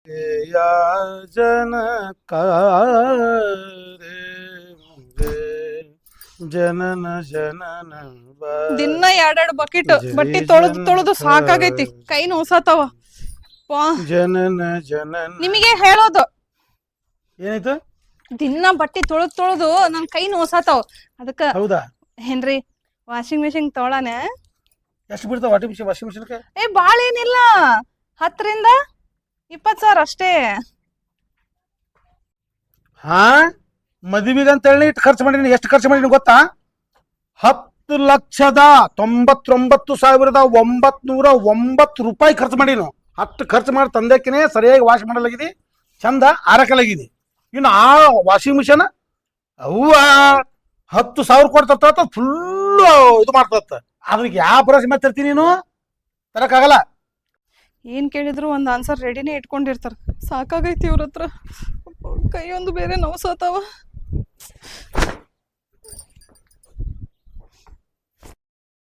या जनकारे मुझे ಜನನ ಜನನ ದಿನ ಎರಡೆರಡು ಬಕೆಟ್ ಬಟ್ಟಿ ಜನ ತೊಳೆದು ಸಾಕಾಗೈತಿ. ಕೈ ನೋಸಾತಾವ. ಜನನ ಜನನ ನಿಮಗೆ ಹೇಳೋದು ಏನಾಯ್ತು? ದಿನ ಬಟ್ಟಿ ತೊಳೆದು ನನ್ ಕೈ ನೋಸಾತಾವ. ಅದಕ್ಕ ಹೌದಾ? ಏನ್ರಿ ವಾಷಿಂಗ್ ಮಿಷಿನ್ ತೊಗೊಳಾನ? ಎಷ್ಟು ಬಿಡ್ತಾವ ವಾಷಿಂಗ್ ಮಿಷಿನ್ಗೆ? ಬಾಳ ಏನಿಲ್ಲ, 10,000 to 20,000 ಅಷ್ಟೇ. ಹಾ, ಮದುವೆಗೆ ಅಂತ ಹೇಳಿ ಇಟ್ಟು ಖರ್ಚು ಮಾಡೀನಿ. ಎಷ್ಟು ಖರ್ಚು ಮಾಡೀನಿ ಗೊತ್ತಾ? 10,99,909 ರೂಪಾಯಿ ಖರ್ಚು ಮಾಡೀನು. ಅಷ್ಟು ಖರ್ಚು ಮಾಡಿ ತಂದೆಕಿನೇ ಸರಿಯಾಗಿ ವಾಶ್ ಮಾಡಲಾಗಿದೆ, ಚಂದ ಆರಕಲಾಗಿದೆ. ಇನ್ನು ಆ ವಾಷಿಂಗ್ ಮಿಷನ್ ಅವ್ವ 10,000 ಕೊಡ್ತ ಫುಲ್ಲು ಇದು ಮಾಡ್ತತ್ತ. ಅದಕ್ಕೆ ಯಾವ ಭರವಸೆ ಮತ್ತೆ ತರ್ತೀನಿ ನೀನು? ತರಕ್ಕಾಗಲ್ಲ. ಏನ್ ಕೇಳಿದ್ರು ಒಂದ್ ಆನ್ಸರ್ ರೆಡಿನೇ ಇಟ್ಕೊಂಡಿರ್ತಾರ. ಸಾಕಾಗೈತಿ ಇವ್ರ ಹತ್ರ. ಕೈ ಒಂದು ಬೇರೆ ನೋಸಾತಾವ.